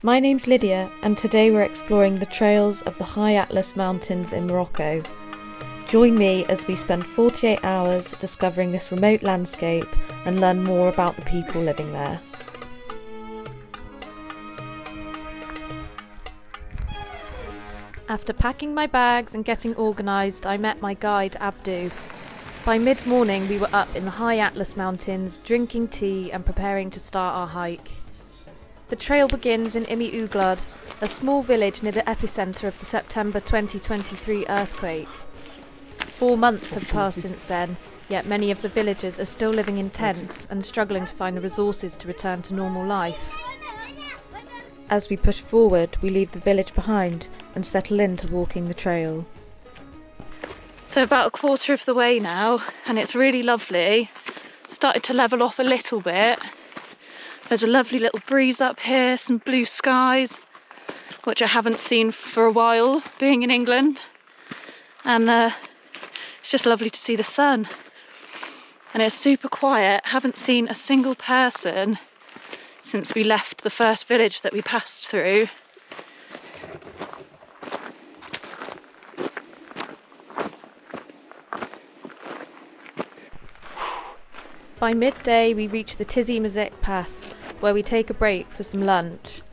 My name's Lydia, and today we're exploring the trails of the High Atlas Mountains in Morocco. Join me as we spend 48 hours discovering this remote landscape and learn more about the people living there. After packing my bags and getting organised, I met my guide Abdu. By mid-morning we were up in the High Atlas Mountains, drinking tea and preparing to start our hike. The trail begins in Imi Uglad, a small village near the epicentre of the September 2023 earthquake. 4 months have passed since then, yet many of the villagers are still living in tents and struggling to find the resources to return to normal life. As we push forward, we leave the village behind and settle into walking the trail. So about a quarter of the way now, and it's really lovely. Started to level off a little bit. There's a lovely little breeze up here, some blue skies, which I haven't seen for a while, being in England. And it's just lovely to see the sun. And it's super quiet. Haven't seen a single person since we left the first village that we passed through. By midday we reach the Tizi pass, where we take a break for some lunch.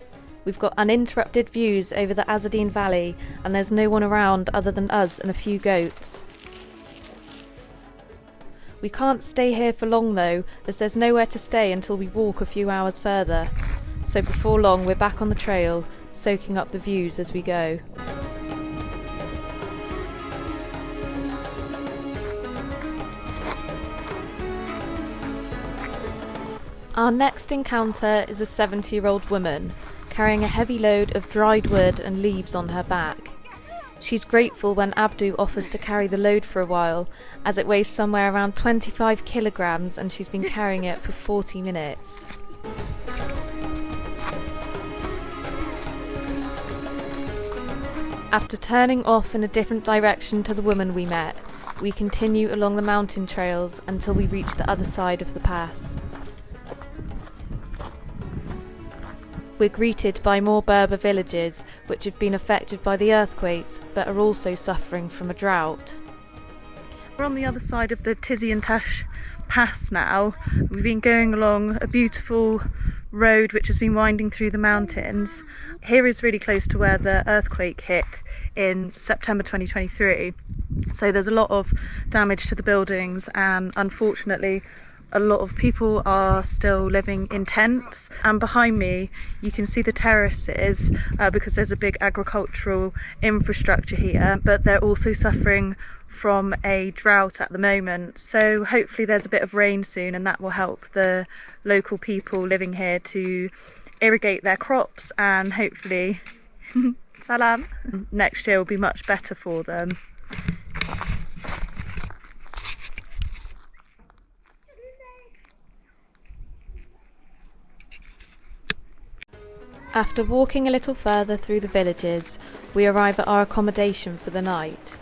We've got uninterrupted views over the Amazighs valley, and there's no one around other than us and a few goats. We can't stay here for long though, as there's nowhere to stay until we walk a few hours further. So before long we're back on the trail, soaking up the views as we go. Our next encounter is a 70-year-old woman, carrying a heavy load of dried wood and leaves on her back. She's grateful when Abdu offers to carry the load for a while, as it weighs somewhere around 25 kilograms and she's been carrying it for 40 minutes. After turning off in a different direction to the woman we met, we continue along the mountain trails until we reach the other side of the pass. We're greeted by more Berber villages, which have been affected by the earthquakes, but are also suffering from a drought. We're on the other side of the Tizi pass now. We've been going along a beautiful road which has been winding through the mountains. Here is really close to where the earthquake hit in September 2023. So there's a lot of damage to the buildings, and unfortunately a lot of people are still living in tents. And behind me you can see the terraces because there's a big agricultural infrastructure here, but they're also suffering from a drought at the moment. So hopefully there's a bit of rain soon, and that will help the local people living here to irrigate their crops, and hopefully salam, next year will be much better for them. After walking a little further through the villages, we arrive at our accommodation for the night.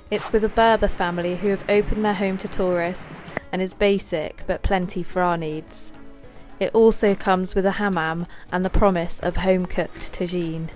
It's with a Berber family who have opened their home to tourists and is basic but plenty for our needs. It also comes with a hammam and the promise of home-cooked tagine.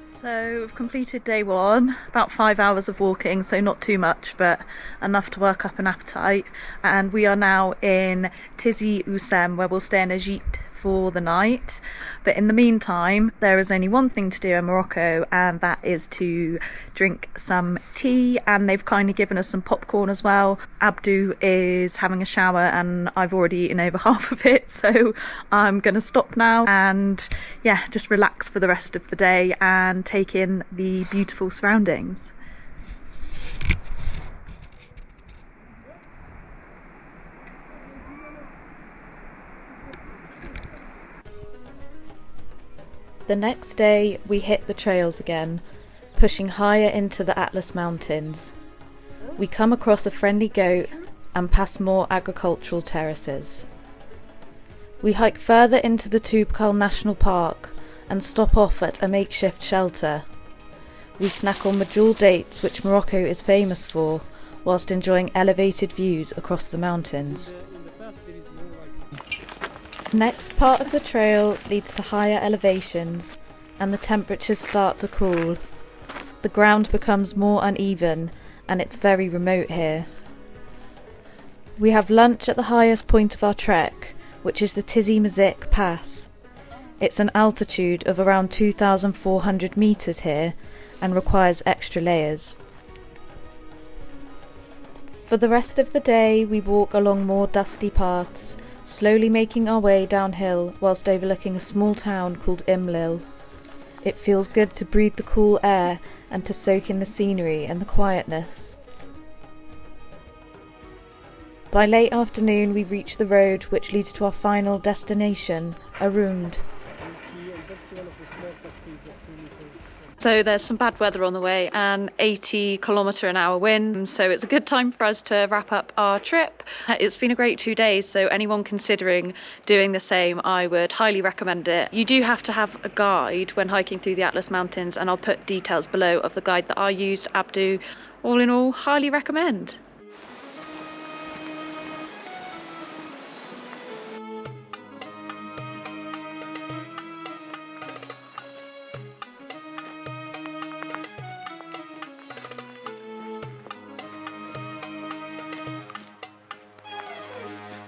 So we've completed day one, about 5 hours of walking, so not too much but enough to work up an appetite, and we are now in Tizi Ouzem, where we'll stay in a gîte for the night. But in the meantime there is only one thing to do in Morocco, and that is to drink some tea, and they've kindly given us some popcorn as well. Abdu is having a shower and I've already eaten over half of it, so I'm gonna stop now and just relax for the rest of the day and take in the beautiful surroundings. The next day we hit the trails again, pushing higher into the Atlas Mountains. We come across a friendly goat and pass more agricultural terraces. We hike further into the Toubkal National Park and stop off at a makeshift shelter. We snack on medjool dates, which Morocco is famous for, whilst enjoying elevated views across the mountains. Next part of the trail leads to higher elevations, and the temperatures start to cool. The ground becomes more uneven, and it's very remote here. We have lunch at the highest point of our trek, which is the Tizi Pass. It's an altitude of around 2,400 metres here, and requires extra layers. For the rest of the day we walk along more dusty paths, slowly making our way downhill whilst overlooking a small town called Imlil. It feels good to breathe the cool air and to soak in the scenery and the quietness. By late afternoon we reach the road which leads to our final destination, Arid. So there's some bad weather on the way and 80km/h wind, so it's a good time for us to wrap up our trip. It's been a great 2 days, so anyone considering doing the same, I would highly recommend it. You do have to have a guide when hiking through the Atlas Mountains, and I'll put details below of the guide that I used, Abdu. All in all, highly recommend.